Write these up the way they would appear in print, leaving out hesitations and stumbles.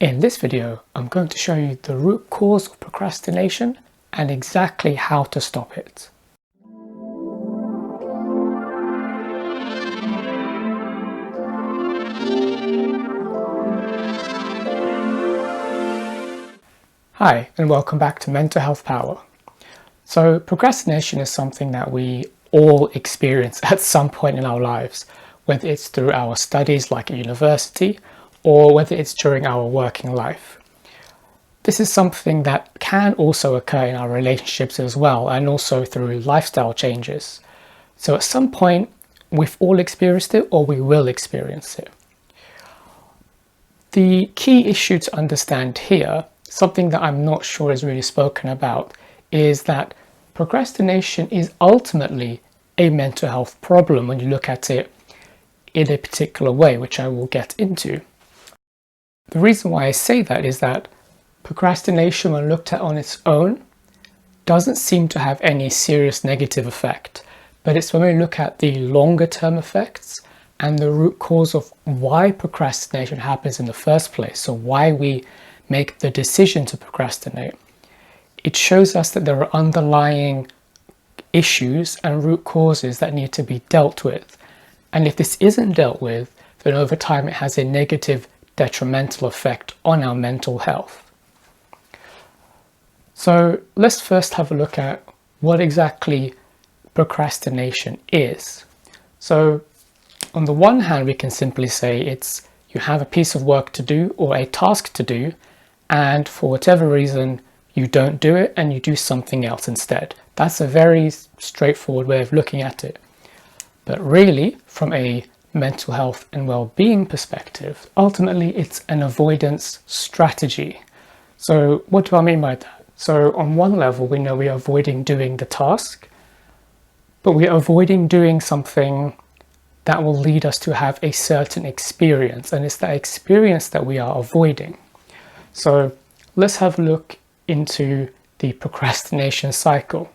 In this video, I'm going to show you the root cause of procrastination and exactly how to stop it. Hi, and welcome back to Mental Health Power. So procrastination is something that we all experience at some point in our lives, whether it's through our studies like at university or whether it's during our working life. This is something that can also occur in our relationships as well, and also through lifestyle changes. So at some point, we've all experienced it or we will experience it. The key issue to understand here, something that I'm not sure is really spoken about, is that procrastination is ultimately a mental health problem when you look at it in a particular way, which I will get into. The reason why I say that is that procrastination, when looked at on its own, doesn't seem to have any serious negative effect. But it's when we look at the longer term effects and the root cause of why procrastination happens in the first place, so why we make the decision to procrastinate, it shows us that there are underlying issues and root causes that need to be dealt with. And if this isn't dealt with, then over time it has a negative detrimental effect on our mental health. So let's first have a look at what exactly procrastination is. So on the one hand, we can simply say it's you have a piece of work to do or a task to do, and for whatever reason you don't do it and you do something else instead. That's a very straightforward way of looking at it. But really, from a mental health and well-being perspective, ultimately it's an avoidance strategy. So what do I mean by that? So on one level, we know we are avoiding doing the task, but we are avoiding doing something that will lead us to have a certain experience, and it's that experience that we are avoiding. So let's have a look into the procrastination cycle.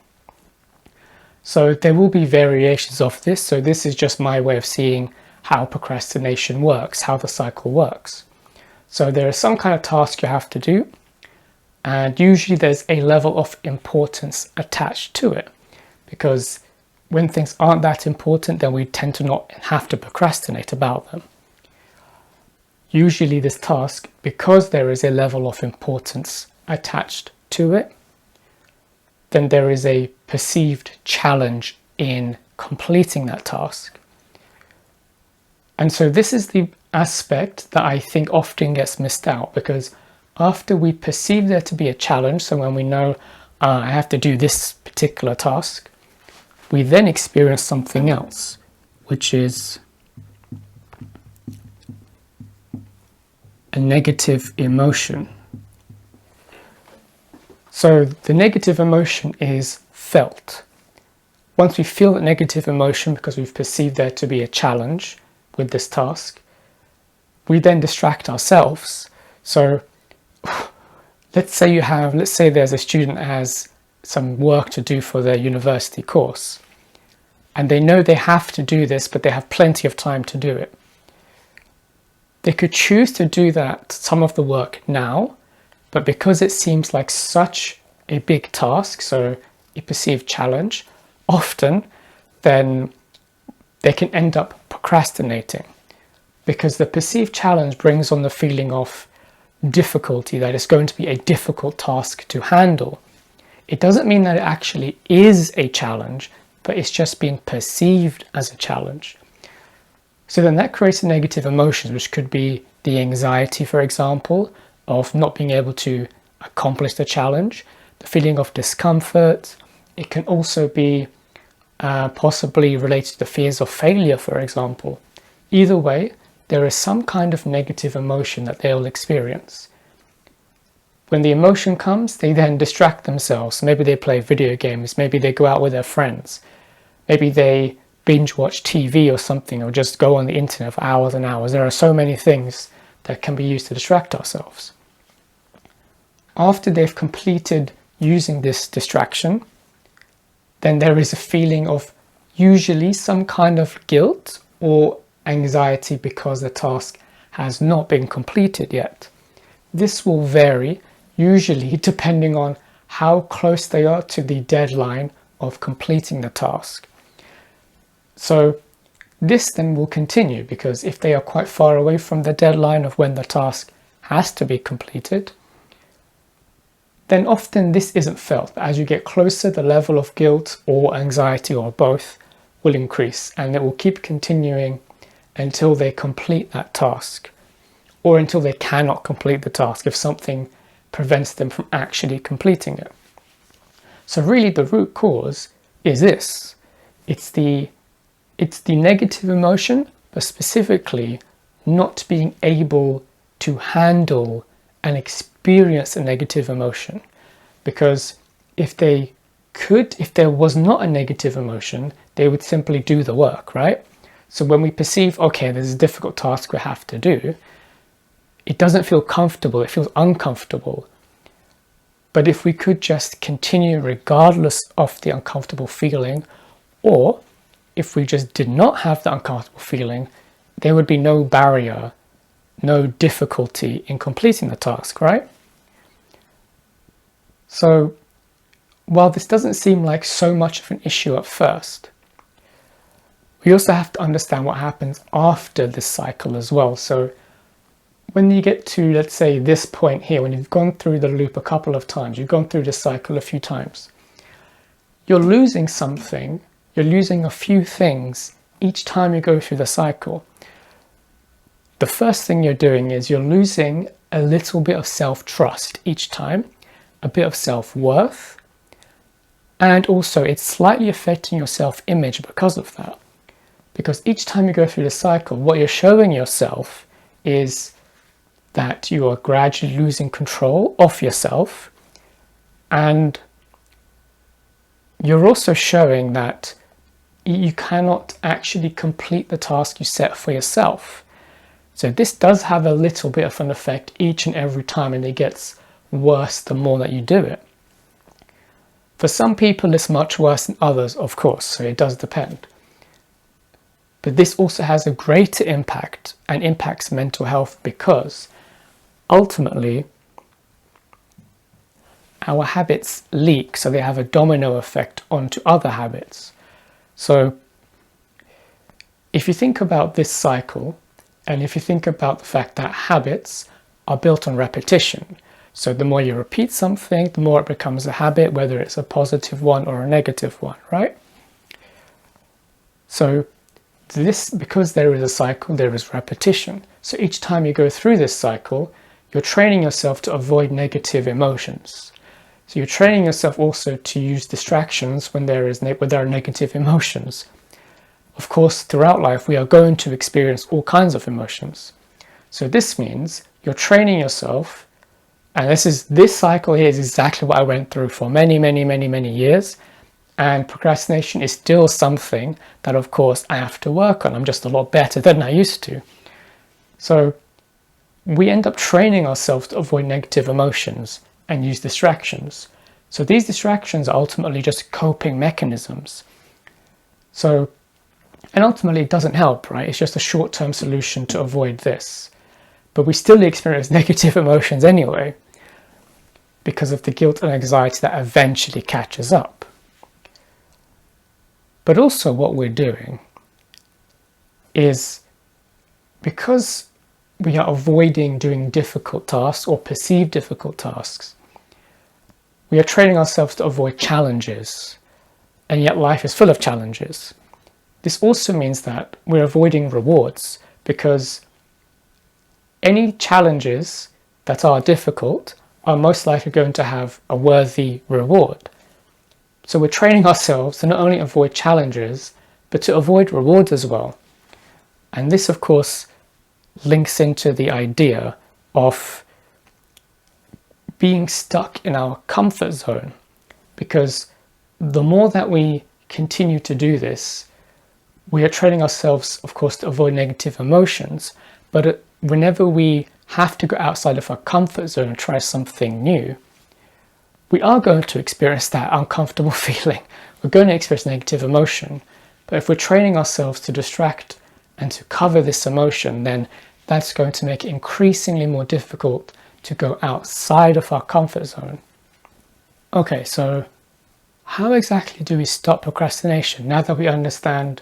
So there will be variations of this, so this is just my way of seeing how procrastination works, how the cycle works. So there is some kind of task you have to do, and usually there's a level of importance attached to it, because when things aren't that important, then we tend to not have to procrastinate about them. Usually this task, because there is a level of importance attached to it, then there is a perceived challenge in completing that task. And so this is the aspect that I think often gets missed out, because after we perceive there to be a challenge, so when we know I have to do this particular task, we then experience something else, which is a negative emotion. So the negative emotion is felt. Once we feel that negative emotion because we've perceived there to be a challenge with this task, we then distract ourselves. So let's say there's a student that has some work to do for their university course, and they know they have to do this, but they have plenty of time to do it. They could choose to do some of the work now, but because it seems like such a big task, so a perceived challenge, often then they can end up procrastinating, because the perceived challenge brings on the feeling of difficulty, that it's going to be a difficult task to handle. It doesn't mean that it actually is a challenge, but it's just being perceived as a challenge. So then that creates a negative emotion, which could be the anxiety, for example, of not being able to accomplish the challenge, the feeling of discomfort. It can also be possibly related to the fears of failure, for example. Either way, there is some kind of negative emotion that they'll experience. When the emotion comes, they then distract themselves. Maybe they play video games, maybe they go out with their friends, maybe they binge watch TV or something, or just go on the internet for hours and hours. There are so many things that can be used to distract ourselves. After they've completed using this distraction, then there is a feeling of usually some kind of guilt or anxiety because the task has not been completed yet. this will vary, usually depending on how close they are to the deadline of completing the task. So this then will continue, because if they are quite far away from the deadline of when the task has to be completed, then often this isn't felt. But as you get closer, the level of guilt or anxiety or both will increase, and it will keep continuing until they complete that task, or until they cannot complete the task if something prevents them from actually completing it. So really the root cause is this. It's the negative emotion, but specifically not being able to handle and experience a negative emotion. Because if there was not a negative emotion, they would simply do the work, right? So when we perceive, okay, there's a difficult task we have to do, it doesn't feel comfortable, it feels uncomfortable. But if we could just continue regardless of the uncomfortable feeling, or if we just did not have the uncomfortable feeling, there would be no barrier, no difficulty in completing the task, right? So while this doesn't seem like so much of an issue at first, we also have to understand what happens after this cycle as well. So when you get to, let's say, this point here, when you've gone through the loop a couple of times, you've gone through this cycle a few times, you're losing something, you're losing a few things each time you go through the cycle. The first thing you're doing is you're losing a little bit of self-trust each time, a bit of self-worth, and also it's slightly affecting your self-image because of that. Because each time you go through the cycle, what you're showing yourself is that you are gradually losing control of yourself, and you're also showing that you cannot actually complete the task you set for yourself. So this does have a little bit of an effect each and every time, and it gets worse the more that you do it. For some people it's much worse than others, of course, so it does depend. But this also has a greater impact and impacts mental health, because ultimately our habits leak, so they have a domino effect onto other habits. So if you think about this cycle, and if you think about the fact that habits are built on repetition, so the more you repeat something, the more it becomes a habit, whether it's a positive one or a negative one, right? So this, because there is a cycle, there is repetition. So each time you go through this cycle, you're training yourself to avoid negative emotions. So you're training yourself also to use distractions when there are negative emotions. Of course, throughout life, we are going to experience all kinds of emotions. So this means you're training yourself, and this cycle here is exactly what I went through for many years. And procrastination is still something that, of course, I have to work on. I'm just a lot better than I used to. So we end up training ourselves to avoid negative emotions and use distractions. So these distractions are ultimately just coping mechanisms. So, and ultimately it doesn't help, right? It's just a short-term solution to avoid this. But we still experience negative emotions anyway, because of the guilt and anxiety that eventually catches up. But also what we're doing is, because we are avoiding doing difficult tasks or perceived difficult tasks, we are training ourselves to avoid challenges, and yet life is full of challenges. This also means that we're avoiding rewards, because any challenges that are difficult are most likely going to have a worthy reward. So we're training ourselves to not only avoid challenges, but to avoid rewards as well. And this, of course, links into the idea of being stuck in our comfort zone, because the more that we continue to do this, we are training ourselves, of course, to avoid negative emotions, but whenever we have to go outside of our comfort zone and try something new, we are going to experience that uncomfortable feeling. We're going to experience negative emotion. But if we're training ourselves to distract and to cover this emotion, then that's going to make it increasingly more difficult to go outside of our comfort zone. Okay, so how exactly do we stop procrastination now that we understand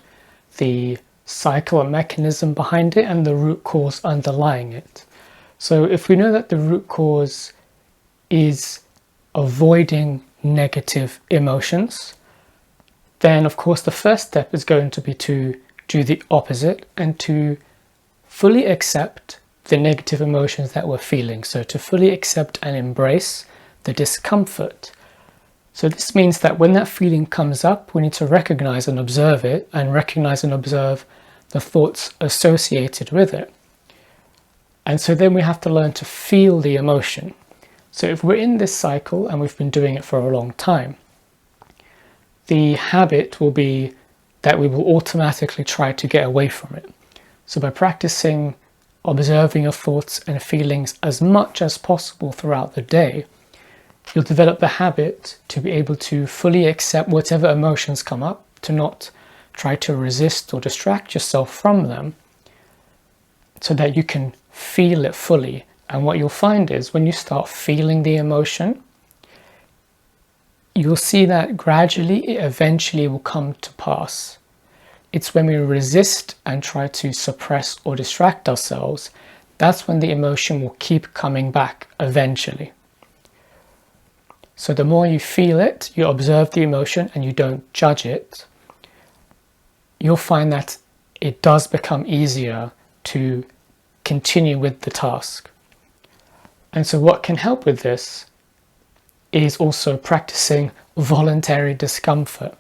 the cycle and mechanism behind it and the root cause underlying it? So if we know that the root cause is avoiding negative emotions, then of course the first step is going to be to do the opposite and to fully accept the negative emotions that we're feeling. So to fully accept and embrace the discomfort. So this means that when that feeling comes up, we need to recognize and observe it, and recognize and observe the thoughts associated with it. And so then we have to learn to feel the emotion. So if we're in this cycle and we've been doing it for a long time, the habit will be that we will automatically try to get away from it. So by practicing observing your thoughts and feelings as much as possible throughout the day, you'll develop the habit to be able to fully accept whatever emotions come up, to not try to resist or distract yourself from them, so that you can feel it fully. And what you'll find is when you start feeling the emotion, you'll see that gradually it eventually will come to pass. It's when we resist and try to suppress or distract ourselves, that's when the emotion will keep coming back eventually. So the more you feel it, you observe the emotion and you don't judge it, you'll find that it does become easier to continue with the task. And so what can help with this is also practicing voluntary discomfort.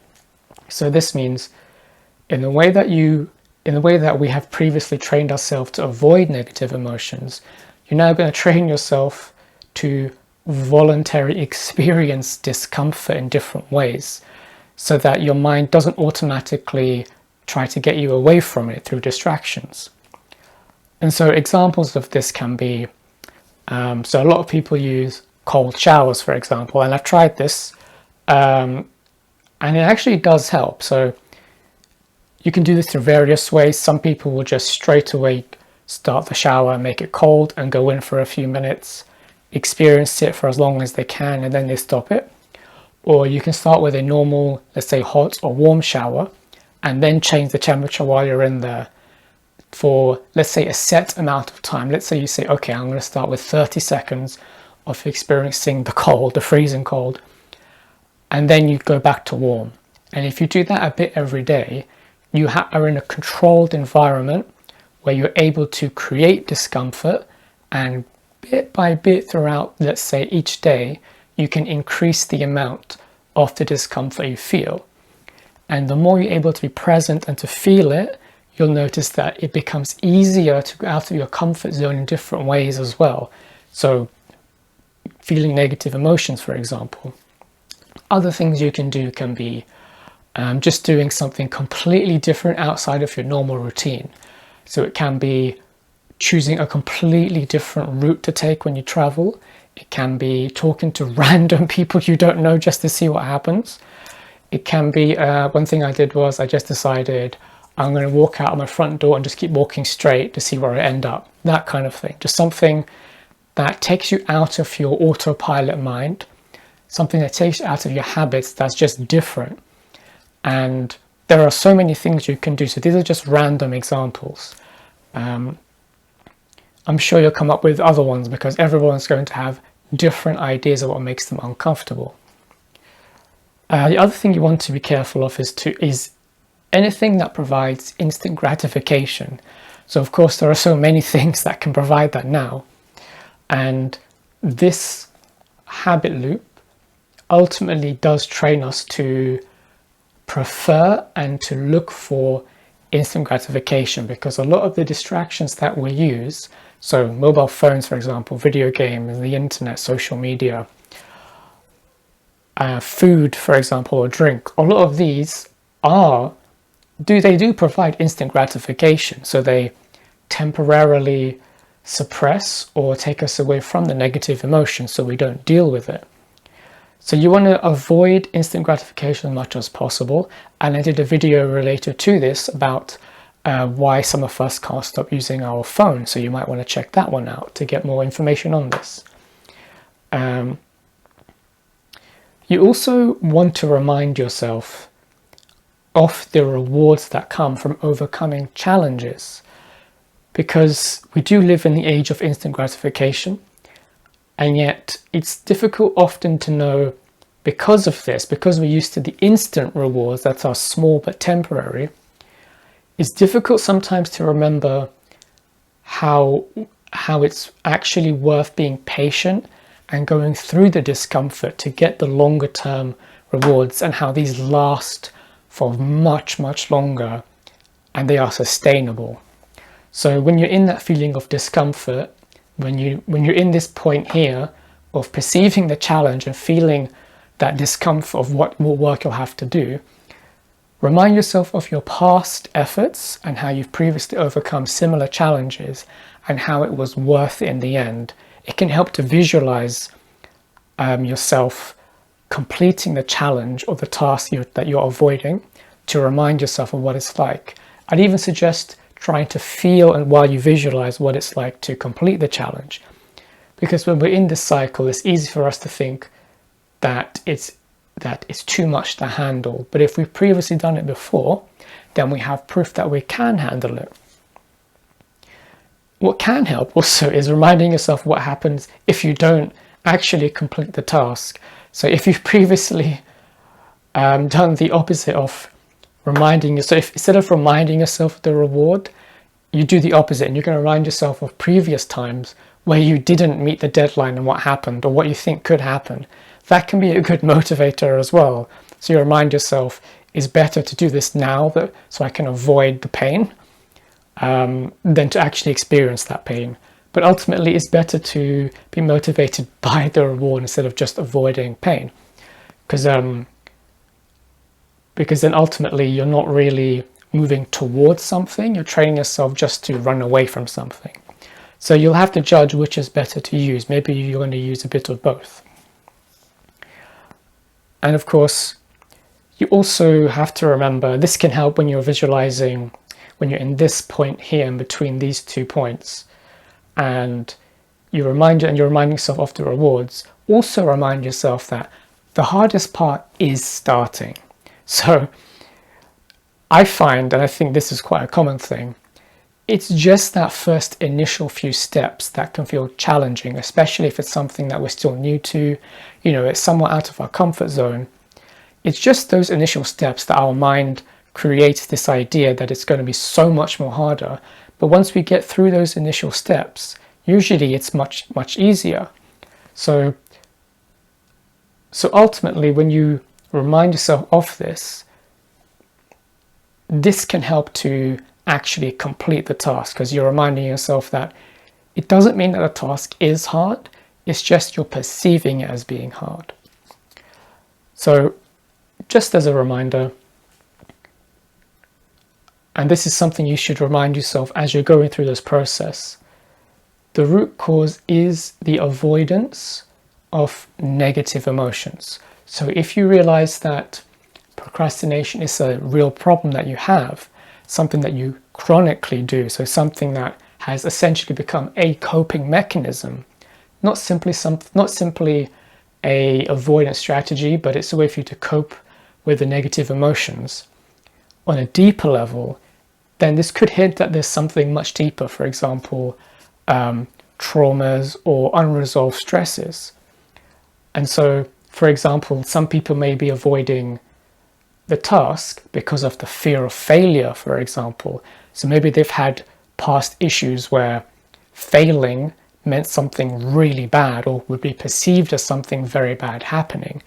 So this means in the way that we have previously trained ourselves to avoid negative emotions, you're now going to train yourself to voluntarily experience discomfort in different ways, so that your mind doesn't automatically try to get you away from it through distractions. And so examples of this can be, so a lot of people use cold showers, for example, and I've tried this, and it actually does help. So you can do this through various ways. Some people will just straight away start the shower, make it cold, and go in for a few minutes, experience it for as long as they can, and then they stop it. Or you can start with a normal, let's say hot or warm shower, and then change the temperature while you're in there for, let's say, a set amount of time. Let's say you say, okay, I'm going to start with 30 seconds of experiencing the cold, the freezing cold, and then you go back to warm. And if you do that a bit every day, you are in a controlled environment where you're able to create discomfort, and bit by bit throughout, let's say, each day, you can increase the amount of the discomfort you feel. And the more you're able to be present and to feel it, you'll notice that it becomes easier to go out of your comfort zone in different ways as well. So feeling negative emotions, for example. Other things you can do can be just doing something completely different outside of your normal routine. So it can be choosing a completely different route to take when you travel. It can be talking to random people you don't know just to see what happens. It can be, one thing I did was I just decided I'm going to walk out of my front door and just keep walking straight to see where I end up. That kind of thing. Just something that takes you out of your autopilot mind, something that takes you out of your habits that's just different. And there are so many things you can do. So these are just random examples. I'm sure you'll come up with other ones because everyone's going to have different ideas of what makes them uncomfortable. The other thing you want to be careful of is anything that provides instant gratification. So of course there are so many things that can provide that now. And this habit loop ultimately does train us to prefer and to look for instant gratification, because a lot of the distractions that we use, so mobile phones, for example, video games, the internet, social media, food, for example, or drink, a lot of these do provide instant gratification. So they temporarily suppress or take us away from the negative emotion so we don't deal with it. So you want to avoid instant gratification as much as possible. And I did a video related to this about why some of us can't stop using our phone. So you might want to check that one out to get more information on this. You also want to remind yourself of the rewards that come from overcoming challenges, because we do live in the age of instant gratification, and yet it's difficult often to know, because of this, because we're used to the instant rewards that are small but temporary, it's difficult sometimes to remember how it's actually worth being patient and going through the discomfort to get the longer term rewards, and how these last for much, much longer and they are sustainable. So when you're in that feeling of discomfort, when you're in this point here of perceiving the challenge and feeling that discomfort of what work you'll have to do, remind yourself of your past efforts and how you've previously overcome similar challenges and how it was worth it in the end. It can help to visualize yourself completing the challenge or the task that you're avoiding, to remind yourself of what it's like. I'd even suggest trying to feel, and while you visualize, what it's like to complete the challenge. Because when we're in this cycle, it's easy for us to think that it's too much to handle. But if we've previously done it before, then we have proof that we can handle it. What can help also is reminding yourself what happens if you don't actually complete the task. So if you've previously done the opposite of reminding yourself, instead of reminding yourself of the reward, you do the opposite, and you can remind yourself of previous times where you didn't meet the deadline and what happened, or what you think could happen. That can be a good motivator as well. So you remind yourself, it's better to do this now so I can avoid the pain than to actually experience that pain. But ultimately, it's better to be motivated by the reward instead of just avoiding pain. Because then ultimately you're not really moving towards something, you're training yourself just to run away from something. So you'll have to judge which is better to use. Maybe you're going to use a bit of both. And of course, you also have to remember, this can help when you're visualizing, when you're in this point here in between these 2 points, and you're reminding yourself of the rewards. Also remind yourself that the hardest part is starting. So I find, and I think this is quite a common thing, it's just that first initial few steps that can feel challenging, especially if it's something that we're still new to, it's somewhat out of our comfort zone. It's just those initial steps that our mind creates this idea that it's going to be so much more harder. But once we get through those initial steps, usually it's much, much easier. So ultimately, when you remind yourself of this, this can help to actually complete the task, because you're reminding yourself that it doesn't mean that a task is hard, it's just you're perceiving it as being hard. So just as a reminder, and this is something you should remind yourself as you're going through this process, the root cause is the avoidance of negative emotions. So if you realize that procrastination is a real problem that you have, something that you chronically do, so something that has essentially become a coping mechanism, not simply a avoidance strategy, but it's a way for you to cope with the negative emotions on a deeper level, then this could hint that there's something much deeper, for example, traumas or unresolved stresses. And so, for example, some people may be avoiding the task because of the fear of failure, for example. So maybe they've had past issues where failing meant something really bad, or would be perceived as something very bad happening.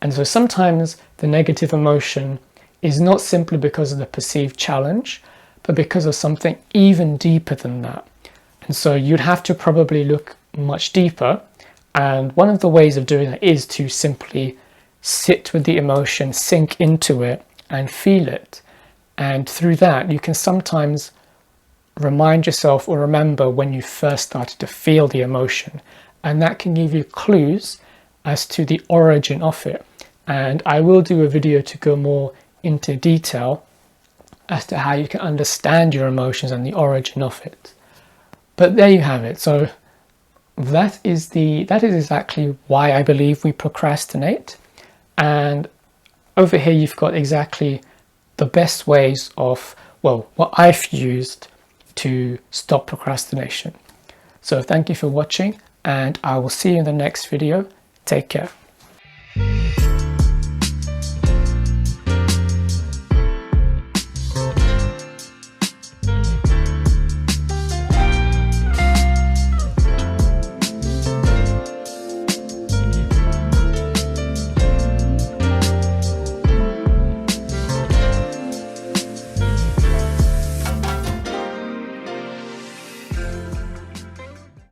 And so sometimes the negative emotion is not simply because of the perceived challenge, but because of something even deeper than that. And so you'd have to probably look much deeper. And one of the ways of doing that is to simply sit with the emotion, sink into it, and feel it. And through that, you can sometimes remind yourself or remember when you first started to feel the emotion. And that can give you clues as to the origin of it. And I will do a video to go more into detail as to how you can understand your emotions and the origin of it. But there you have it. So that is exactly why I believe we procrastinate. And over here you've got exactly the best ways of, well, what I've used to stop procrastination. So thank you for watching, and I will see you in the next video. Take care.